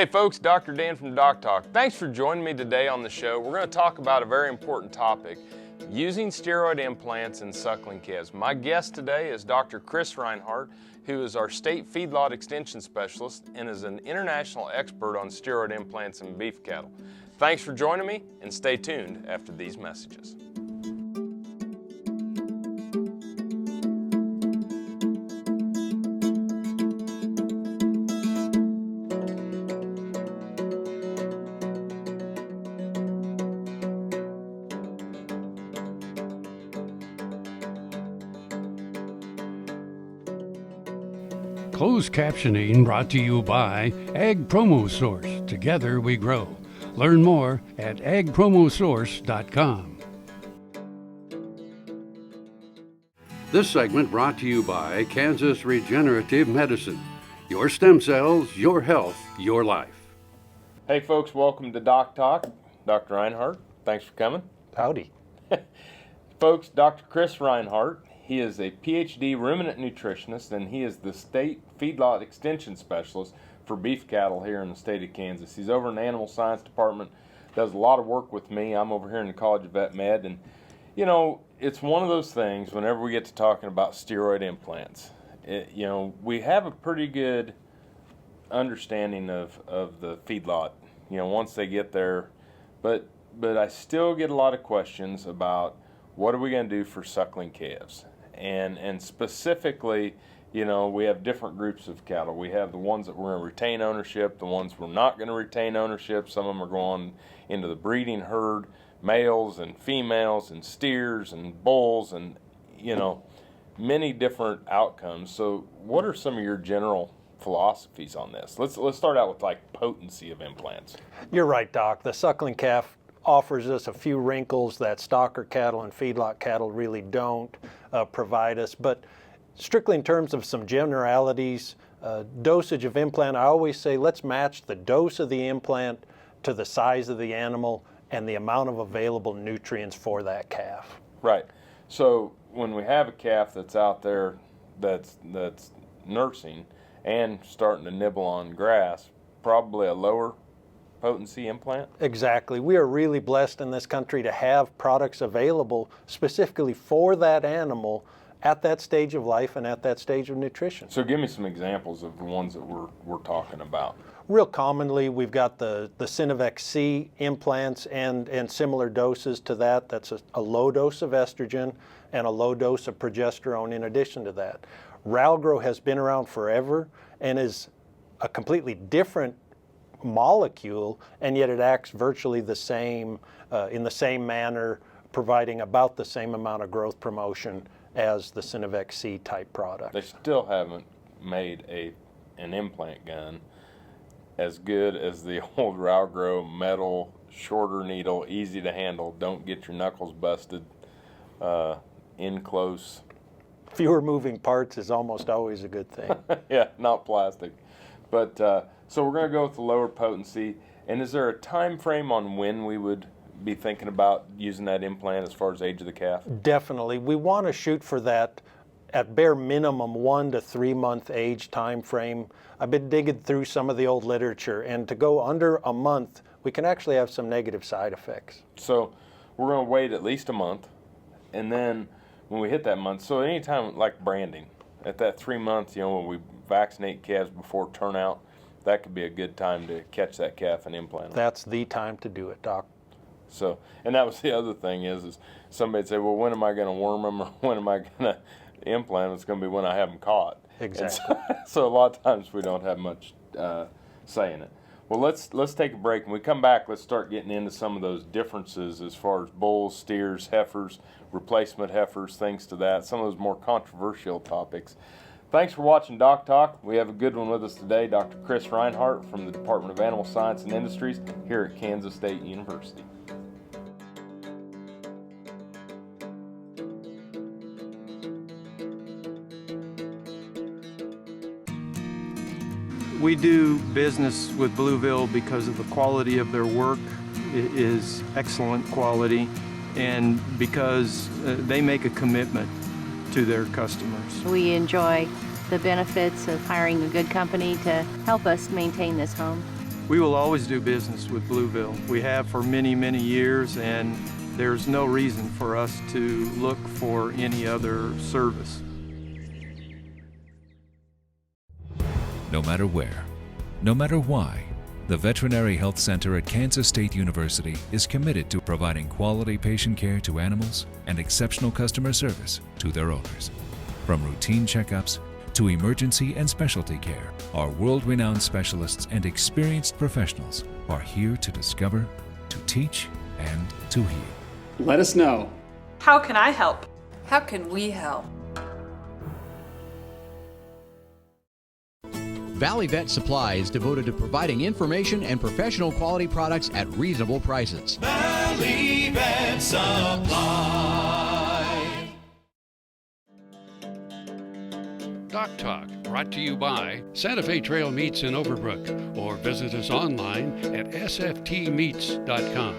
Hey folks, Dr. Dan from DocTalk. Thanks for joining me today on the show. We're going to talk about a very important topic, using steroid implants in suckling calves. My guest today is Dr. Chris Reinhardt, who is our State Feedlot Extension Specialist and is an international expert on steroid implants in beef cattle. Thanks for joining me, and stay tuned after these messages. Closed captioning brought to you by Ag Promo Source. Together we grow. Learn more at agpromosource.com. This segment brought to you by Kansas Regenerative Medicine. Your stem cells, your health, your life. Hey folks, welcome to DocTalk. Dr. Reinhardt, thanks for coming. Howdy. Folks, Dr. Chris Reinhardt, he is a PhD ruminant nutritionist, and he is the State Feedlot Extension Specialist for beef cattle here in the state of Kansas. He's over in the Animal Science Department, does a lot of work with me. I'm over here in the College of Vet Med, and you know, it's one of those things whenever we get to talking about steroid implants, we have a pretty good understanding of the feedlot, once they get there, but I still get a lot of questions about what are we going to do for suckling calves. And specifically, we have different groups of cattle. We have the ones that we're going to retain ownership, the ones we're not going to retain ownership. Some of them are going into the breeding herd, males and females and steers and bulls and, many different outcomes. So what are some of your general philosophies on this? Let's start out with potency of implants. You're right, Doc. The suckling calf offers us a few wrinkles that stocker cattle and feedlot cattle really don't provide us. But strictly in terms of some generalities, dosage of implant, I always say let's match the dose of the implant to the size of the animal and the amount of available nutrients for that calf. Right. So when we have a calf that's out there that's nursing and starting to nibble on grass, probably a lower potency implant? Exactly. We are really blessed in this country to have products available specifically for that animal at that stage of life and at that stage of nutrition. So give me some examples of the ones that we're talking about. Real commonly, we've got the Synovex C implants and similar doses to that. That's a low dose of estrogen and a low dose of progesterone in addition to that. Ralgro has been around forever and is a completely different molecule, and yet it acts virtually the same, in the same manner, providing about the same amount of growth promotion as the Synovex C type product. They still haven't made an implant gun as good as the old Ralgro metal, shorter needle, easy to handle, don't get your knuckles busted, in close. Fewer moving parts is almost always a good thing. Yeah, not plastic. But so we're going to go with the lower potency. And is there a time frame on when we would be thinking about using that implant as far as age of the calf? Definitely. We want to shoot for that at bare minimum 1 to 3 month age time frame. I've been digging through some of the old literature, and to go under a month, we can actually have some negative side effects. So we're going to wait at least a month, and then when we hit that month, so anytime like branding, at that 3 months, when we vaccinate calves before turnout, that could be a good time to catch that calf and implant them. That's the time to do it, Doc. So, and that was the other thing is somebody'd say, well, when am I going to worm them, or when am I going to implant them? It's going to be when I have them caught. Exactly. So a lot of times we don't have much say in it. Well, let's take a break. When we come back, let's start getting into some of those differences as far as bulls, steers, heifers, replacement heifers, things to that, some of those more controversial topics. Thanks for watching Doc Talk. We have a good one with us today, Dr. Chris Reinhardt from the Department of Animal Science and Industries here at Kansas State University. We do business with Blueville because of the quality of their work. It is excellent quality, and because they make a commitment to their customers. We enjoy the benefits of hiring a good company to help us maintain this home. We will always do business with Blueville. We have for many, many years, and there's no reason for us to look for any other service. No matter where, no matter why, the Veterinary Health Center at Kansas State University is committed to providing quality patient care to animals and exceptional customer service to their owners. From routine checkups to emergency and specialty care, our world-renowned specialists and experienced professionals are here to discover, to teach, and to heal. Let us know. How can I help? How can we help? Valley Vet Supply is devoted to providing information and professional quality products at reasonable prices. Valley Vet Supply. DocTalk, brought to you by Santa Fe Trail Meats in Overbrook, or visit us online at sftmeats.com.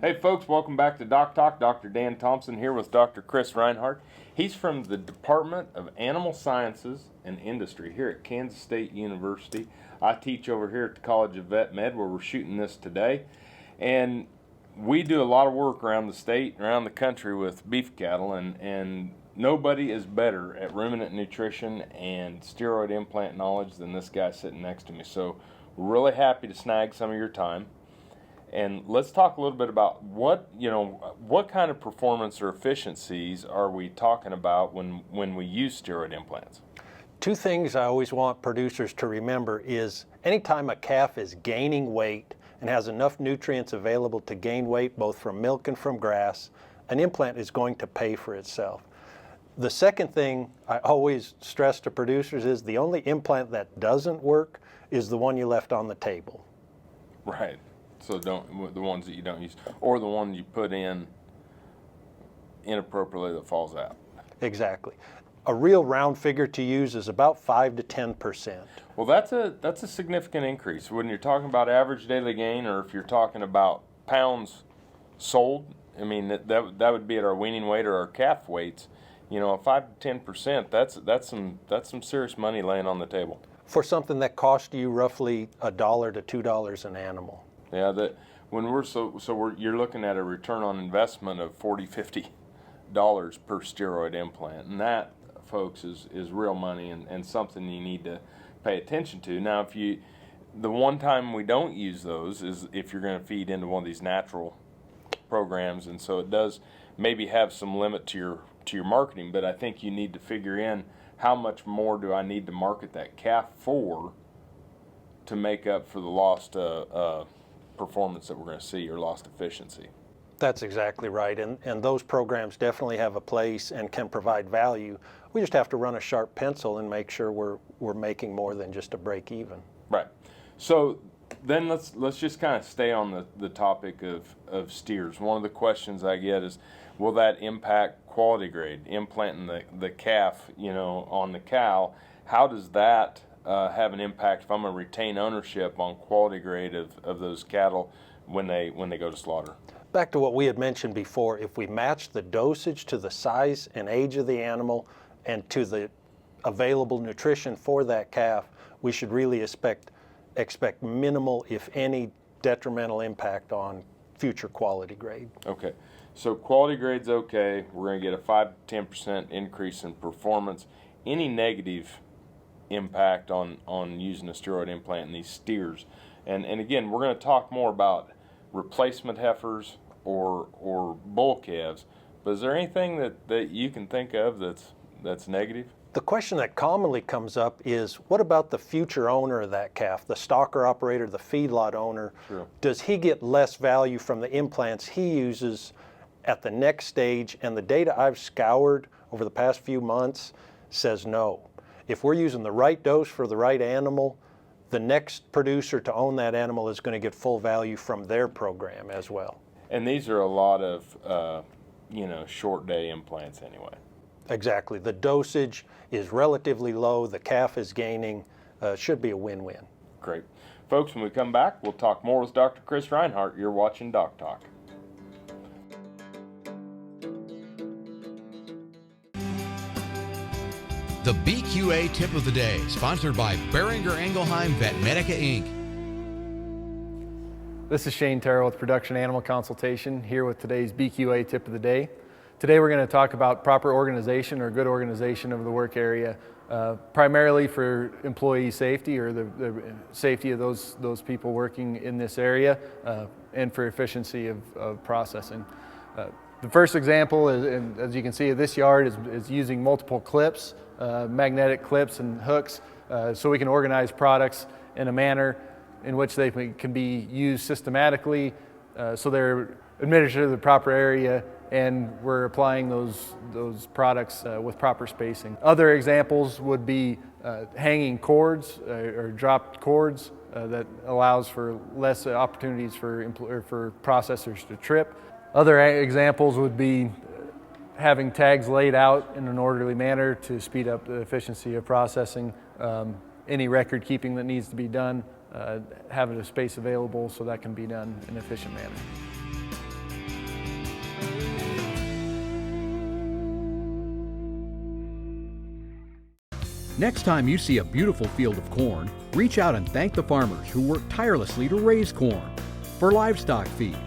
Hey folks, welcome back to DocTalk. Dr. Dan Thomson here with Dr. Chris Reinhardt. He's from the Department of Animal Sciences and Industry here at Kansas State University. I teach over here at the College of Vet Med, where we're shooting this today. And we do a lot of work around the state, around the country with beef cattle, and nobody is better at ruminant nutrition and steroid implant knowledge than this guy sitting next to me. So we're really happy to snag some of your time. And let's talk a little bit about what kind of performance or efficiencies are we talking about when we use steroid implants? Two things I always want producers to remember is anytime a calf is gaining weight and has enough nutrients available to gain weight both from milk and from grass, an implant is going to pay for itself. The second thing I always stress to producers is the only implant that doesn't work is the one you left on the table. Right. So don't the ones that you don't use, or the one you put in inappropriately that falls out. Exactly. A real round figure to use is about 5 to 10%. Well, that's a significant increase when you're talking about average daily gain, or if you're talking about pounds sold. I mean that would be at our weaning weight or our calf weights. You know, 5 to 10%. That's some serious money laying on the table for something that cost you roughly $1 to $2 an animal. Yeah, that when you're looking at a return on investment of $40-50 per steroid implant, and that, folks, is real money and something you need to pay attention to. Now, the one time we don't use those is if you're going to feed into one of these natural programs, and so it does maybe have some limit to your marketing. But I think you need to figure in how much more do I need to market that calf for to make up for the lost performance that we're going to see, or lost efficiency. That's exactly right, and those programs definitely have a place and can provide value. We just have to run a sharp pencil and make sure we're making more than just a break even. Right. So then let's just kind of stay on the topic of steers. One of the questions I get is, will that impact quality grade? Implanting the calf, on the cow, how does that have an impact if I'm going to retain ownership on quality grade of those cattle when they go to slaughter? Back to what we had mentioned before, if we match the dosage to the size and age of the animal and to the available nutrition for that calf, we should really expect minimal, if any, detrimental impact on future quality grade. Okay, so quality grade's okay. We're going to get a 5 to 10% increase in performance. Any negative impact on using a steroid implant in these steers? And again, we're going to talk more about replacement heifers or bull calves, but is there anything that you can think of that's negative? The question that commonly comes up is, what about the future owner of that calf, the stocker operator, the feedlot owner? Sure. Does he get less value from the implants he uses at the next stage? And the data I've scoured over the past few months says no. If we're using the right dose for the right animal, the next producer to own that animal is going to get full value from their program as well. And these are a lot of, short day implants anyway. Exactly. The dosage is relatively low. The calf is gaining. Should be a win-win. Great. Folks, when we come back, we'll talk more with Dr. Chris Reinhardt. You're watching DocTalk. The BQA tip of the day, sponsored by Beringer Ingelheim Vetmedica Inc. This is Shane Terrell with Production Animal Consultation, here with today's BQA tip of the day. Today we're going to talk about proper organization or good organization of the work area, primarily for employee safety or the safety of those people working in this area, and for efficiency of processing. The first example, is, as you can see, this yard is using multiple clips, magnetic clips and hooks, so we can organize products in a manner in which they can be used systematically, so they're administered to the proper area, and we're applying those products with proper spacing. Other examples would be hanging cords or dropped cords that allows for less opportunities for processors to trip. Other examples would be having tags laid out in an orderly manner to speed up the efficiency of processing. Any record keeping that needs to be done, having a space available so that can be done in an efficient manner. Next time you see a beautiful field of corn, reach out and thank the farmers who work tirelessly to raise corn for livestock feed,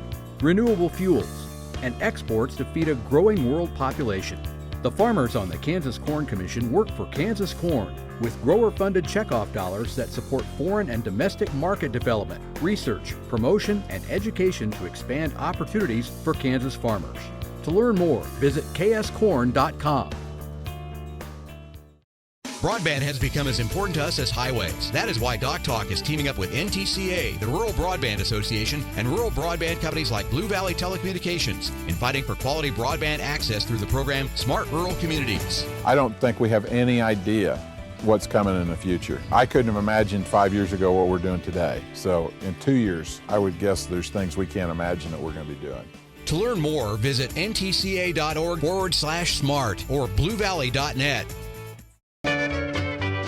renewable fuels, and exports to feed a growing world population. The farmers on the Kansas Corn Commission work for Kansas Corn with grower-funded checkoff dollars that support foreign and domestic market development, research, promotion, and education to expand opportunities for Kansas farmers. To learn more, visit kscorn.com. Broadband has become as important to us as highways. That is why DocTalk is teaming up with NTCA, the Rural Broadband Association, and rural broadband companies like Blue Valley Telecommunications in fighting for quality broadband access through the program Smart Rural Communities. I don't think we have any idea what's coming in the future. I couldn't have imagined 5 years ago what we're doing today. So in 2 years, I would guess there's things we can't imagine that we're going to be doing. To learn more, visit ntca.org/smart or bluevalley.net.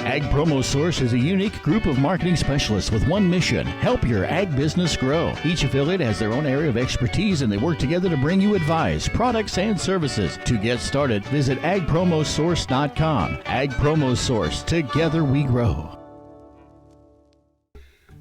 Ag Promo Source is a unique group of marketing specialists with one mission: help your ag business grow. Each affiliate has their own area of expertise, and they work together to bring you advice, products, and services. To get started, visit agpromosource.com. Ag Promo Source. Together we grow.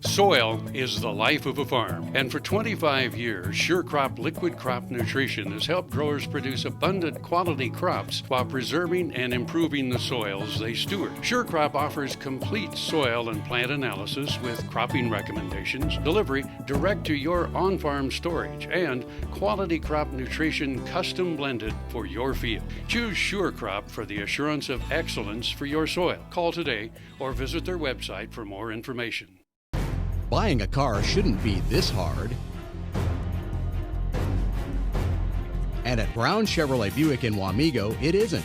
Soil is the life of a farm, and for 25 years, SureCrop Liquid Crop Nutrition has helped growers produce abundant quality crops while preserving and improving the soils they steward. SureCrop offers complete soil and plant analysis with cropping recommendations, delivery direct to your on-farm storage, and quality crop nutrition custom blended for your field. Choose SureCrop for the assurance of excellence for your soil. Call today or visit their website for more information. Buying a car shouldn't be this hard. And at Brown Chevrolet Buick in Wamego, it isn't.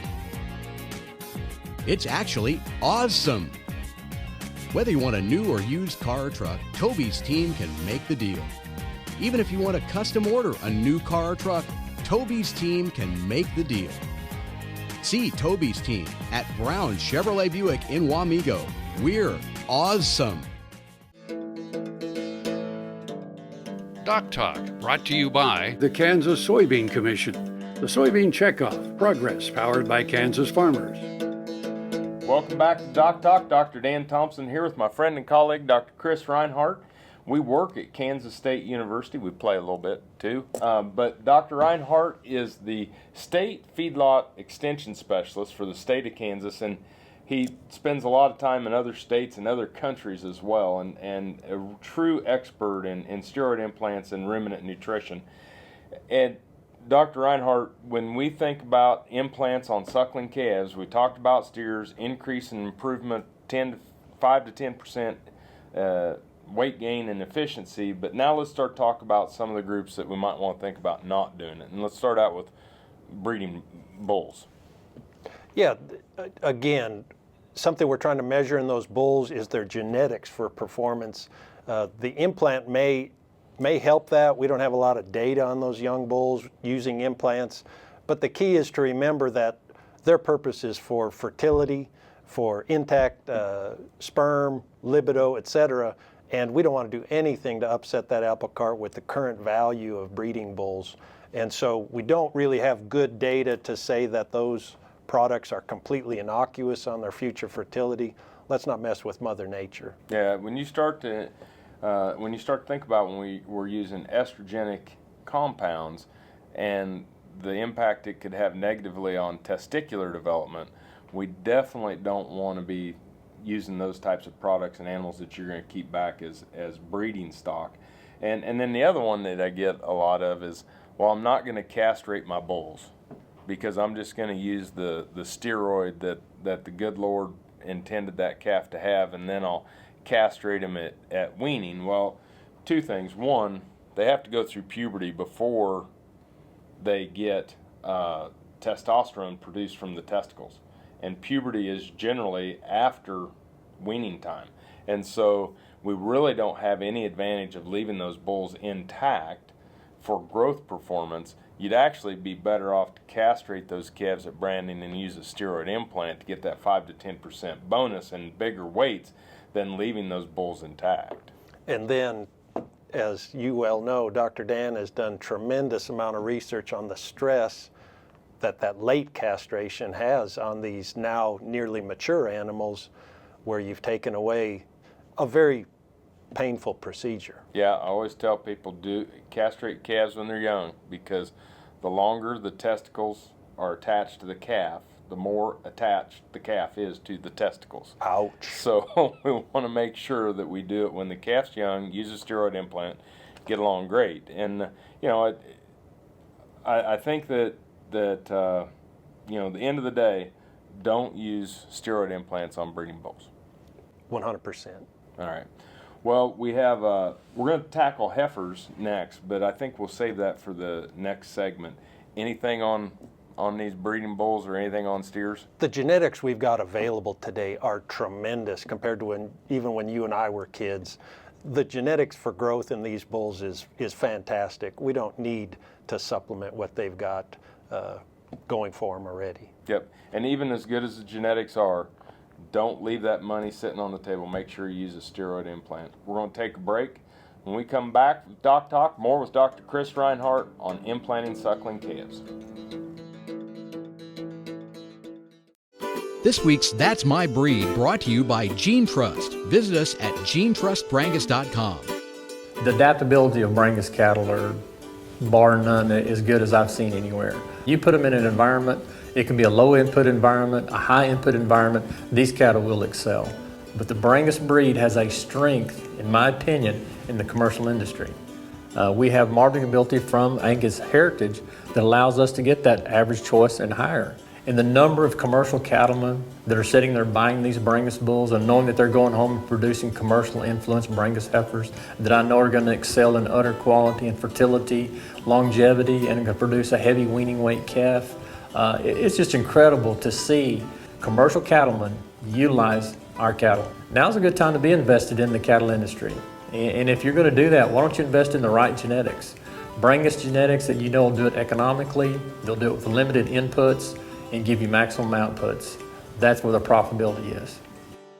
It's actually awesome. Whether you want a new or used car or truck, Toby's team can make the deal. Even if you want to custom order a new car or truck, Toby's team can make the deal. See Toby's team at Brown Chevrolet Buick in Wamego. We're awesome. DocTalk, brought to you by the Kansas Soybean Commission. The Soybean Checkoff, progress powered by Kansas farmers. Welcome back to DocTalk. Dr. Dan Thomson here with my friend and colleague, Dr. Chris Reinhardt. We work at Kansas State University. We play a little bit too. But Dr. Reinhardt is the State Feedlot Extension Specialist for the state of Kansas, and he spends a lot of time in other states and other countries as well, and a true expert in steroid implants and ruminant nutrition. And Dr. Reinhardt, when we think about implants on suckling calves, we talked about steers, increase and improvement, 5 to 10% weight gain and efficiency. But now let's start talking about some of the groups that we might want to think about not doing it. And let's start out with breeding bulls. Yeah, again, something we're trying to measure in those bulls is their genetics for performance. The implant may help that. We don't have a lot of data on those young bulls using implants, but the key is to remember that their purpose is for fertility, for intact sperm, libido, etc., and we don't want to do anything to upset that apple cart with the current value of breeding bulls. And so we don't really have good data to say that those products are completely innocuous on their future fertility. Let's not mess with Mother Nature. Yeah, when you start to when you start to think about when we're using estrogenic compounds and the impact it could have negatively on testicular development, we definitely don't want to be using those types of products in animals that you're going to keep back as breeding stock. And then the other one that I get a lot of is, well, I'm not going to castrate my bulls because I'm just going to use the steroid that the good Lord intended that calf to have, and then I'll castrate them at weaning. Well, two things. One, they have to go through puberty before they get testosterone produced from the testicles. And puberty is generally after weaning time. And so we really don't have any advantage of leaving those bulls intact for growth performance. You'd actually be better off to castrate those calves at branding and use a steroid implant to get that 5 to 10% bonus and bigger weights than leaving those bulls intact. And then, as you well know, Dr. Dan has done tremendous amount of research on the stress that late castration has on these now nearly mature animals, where you've taken away a very painful procedure. Yeah, I always tell people do castrate calves when they're young, because the longer the testicles are attached to the calf, the more attached the calf is to the testicles. Ouch. So we want to make sure that we do it when the calf's young, use a steroid implant, get along great. And I think that the end of the day, don't use steroid implants on breeding bulls. 100%. All right. Well, we have we're going to tackle heifers next, but I think we'll save that for the next segment. Anything on these breeding bulls or anything on steers? The genetics we've got available today are tremendous compared to even when you and I were kids. The genetics for growth in these bulls is fantastic. We don't need to supplement what they've got going for them already. Yep. And even as good as the genetics are, don't leave that money sitting on the table. Make sure you use a steroid implant. We're going to take a break. When we come back with Doc Talk, more with Dr. Chris Reinhardt on implanting suckling calves. This week's That's My Breed brought to you by Gene Trust. Visit us at genetrustbrangus.com. The adaptability of Brangus cattle are bar none as good as I've seen anywhere. You put them in an environment, it can be a low input environment, a high input environment, these cattle will excel. But the Brangus breed has a strength, in my opinion, in the commercial industry. We have marbling ability from Angus heritage that allows us to get that average choice and higher. And the number of commercial cattlemen that are sitting there buying these Brangus bulls and knowing that they're going home and producing commercial influence Brangus heifers that I know are going to excel in udder quality and fertility, longevity, and can produce a heavy weaning weight calf. It's just incredible to see commercial cattlemen utilize our cattle. Now's a good time to be invested in the cattle industry. And if you're going to do that, why don't you invest in the right genetics? Brangus genetics that you know will do it economically, they'll do it with limited inputs, and give you maximum outputs. That's where the profitability is.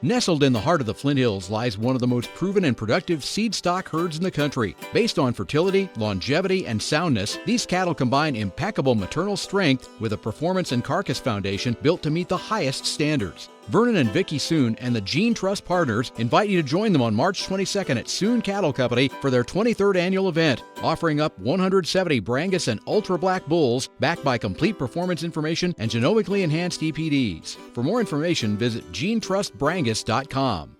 Nestled in the heart of the Flint Hills lies one of the most proven and productive seed stock herds in the country. Based on fertility, longevity, and soundness, these cattle combine impeccable maternal strength with a performance and carcass foundation built to meet the highest standards. Vernon and Vicky Soon and the Gene Trust partners invite you to join them on March 22nd at Soon Cattle Company for their 23rd annual event, offering up 170 Brangus and Ultra Black bulls backed by complete performance information and genomically enhanced EPDs. For more information, visit genetrustbrangus.com.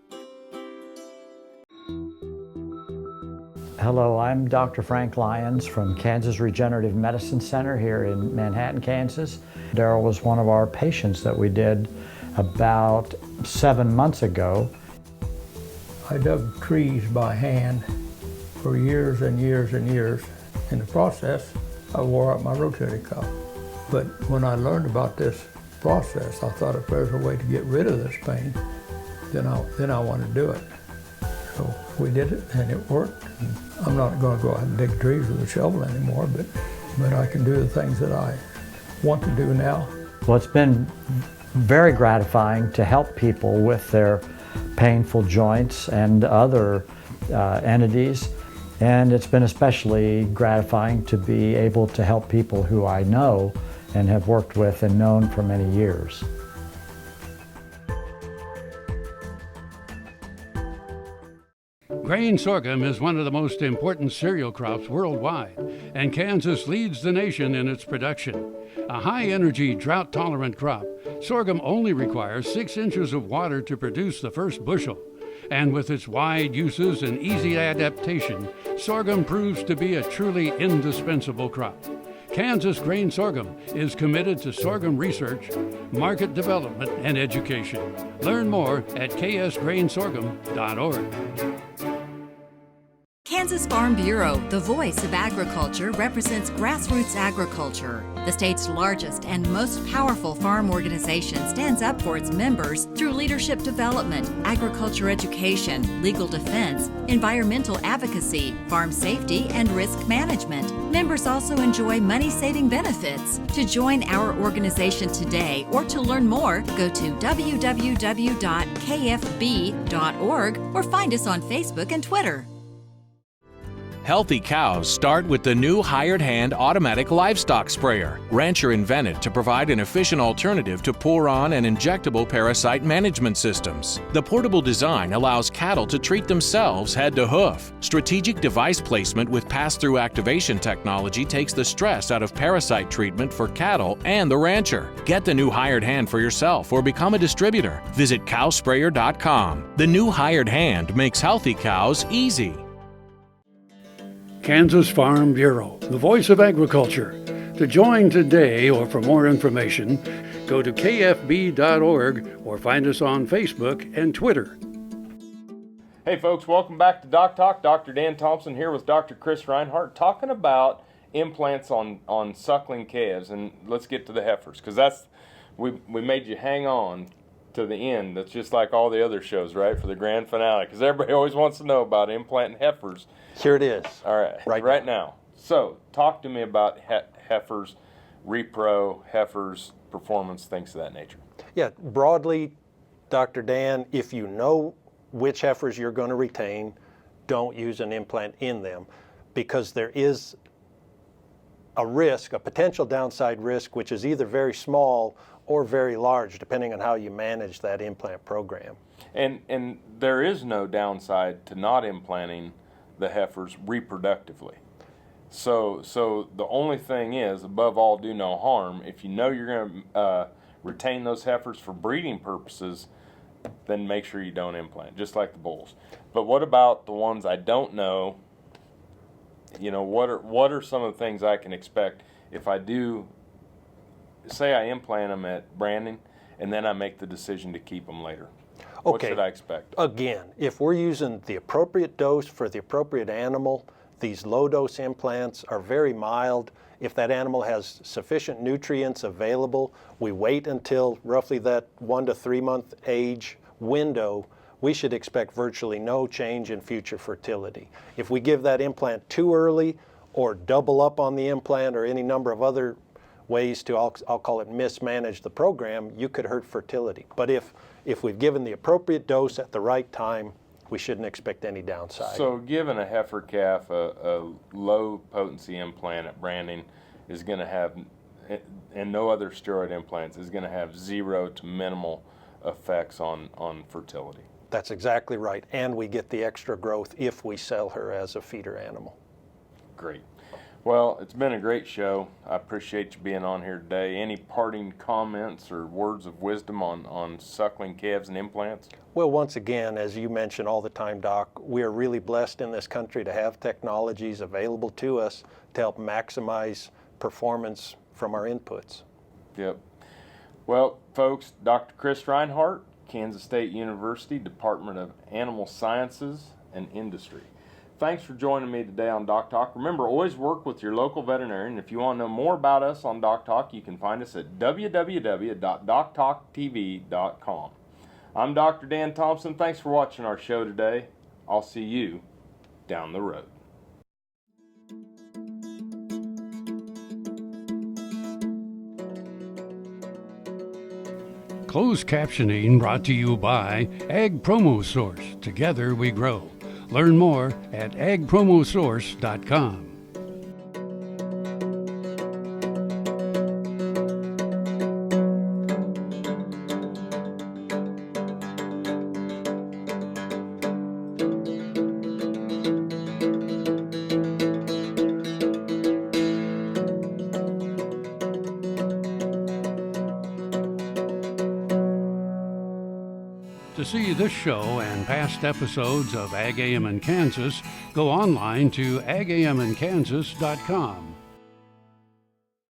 Hello, I'm Dr. Frank Lyons from Kansas Regenerative Medicine Center here in Manhattan, Kansas. Daryl was one of our patients that we did about 7 months ago. I dug trees by hand for years and years and years. In the process, I wore out my rotator cuff. But when I learned about this process, I thought if there's a way to get rid of this pain, then I want to do it. So we did it and it worked. And I'm not going to go out and dig trees with a shovel anymore, but I can do the things that I want to do now. Well, it's been very gratifying to help people with their painful joints and other entities. And it's been especially gratifying to be able to help people who I know and have worked with and known for many years. Grain sorghum is one of the most important cereal crops worldwide, and Kansas leads the nation in its production. A high-energy, drought-tolerant crop, sorghum only requires 6 inches of water to produce the first bushel. And with its wide uses and easy adaptation, sorghum proves to be a truly indispensable crop. Kansas Grain Sorghum is committed to sorghum research, market development, and education. Learn more at ksgrainsorghum.org. Kansas Farm Bureau, the voice of agriculture, represents grassroots agriculture. The state's largest and most powerful farm organization stands up for its members through leadership development, agriculture education, legal defense, environmental advocacy, farm safety, and risk management. Members also enjoy money-saving benefits. To join our organization today or to learn more, go to www.kfb.org or find us on Facebook and Twitter. Healthy cows start with the new hired hand automatic livestock sprayer. Rancher invented to provide an efficient alternative to pour-on and injectable parasite management systems. The portable design allows cattle to treat themselves head to hoof. Strategic device placement with pass-through activation technology takes the stress out of parasite treatment for cattle and the rancher. Get the new hired hand for yourself or become a distributor. Visit cowsprayer.com. The new hired hand makes healthy cows easy. Kansas Farm Bureau, the voice of agriculture. To join today or for more information, go to kfb.org or find us on Facebook and Twitter. Hey folks, welcome back to DocTalk. Dr. Dan Thomson here with Dr. Chris Reinhardt talking about implants on suckling calves. And let's get to the heifers, because we made you hang on to the end. That's just like all the other shows, right, for the grand finale, because everybody always wants to know about implanting heifers. Here it is. All right, right now. So talk to me about heifers, repro, heifers, performance, things of that nature. Yeah, broadly, Dr. Dan, if you know which heifers you're going to retain, don't use an implant in them, because there is a risk, a potential downside risk, which is either very small or very large, depending on how you manage that implant program. And there is no downside to not implanting the heifers reproductively. So the only thing is, above all, do no harm. If you know you're going to retain those heifers for breeding purposes, then make sure you don't implant, just like the bulls. But what about the ones I don't know? You know, what are some of the things I can expect if I do, say I implant them at branding, and then I make the decision to keep them later? What should I expect? Again, if we're using the appropriate dose for the appropriate animal, these low-dose implants are very mild. If that animal has sufficient nutrients available, we wait until roughly that 1 to 3 month age window, we should expect virtually no change in future fertility. If we give that implant too early or double up on the implant or any number of other ways to, I'll call it, mismanage the program, you could hurt fertility. But if we've given the appropriate dose at the right time, we shouldn't expect any downside. So giving a heifer calf a low potency implant at branding is going to have, and no other steroid implants, is going to have 0 to minimal effects on fertility. That's exactly right. And we get the extra growth if we sell her as a feeder animal. Great. Well, it's been a great show. I appreciate you being on here today. Any parting comments or words of wisdom on suckling calves and implants? Well, once again, as you mention all the time, Doc, we are really blessed in this country to have technologies available to us to help maximize performance from our inputs. Yep. Well, folks, Dr. Chris Reinhardt, Kansas State University, Department of Animal Sciences and Industry. Thanks for joining me today on DocTalk. Remember, always work with your local veterinarian. If you want to know more about us on DocTalk, you can find us at www.doctalktv.com. I'm Dr. Dan Thomson. Thanks for watching our show today. I'll see you down the road. Closed captioning brought to you by Ag Promo Source. Together we grow. Learn more at agpromosource.com. To see this show and past episodes of Ag AM in Kansas, go online to agamandkansas.com.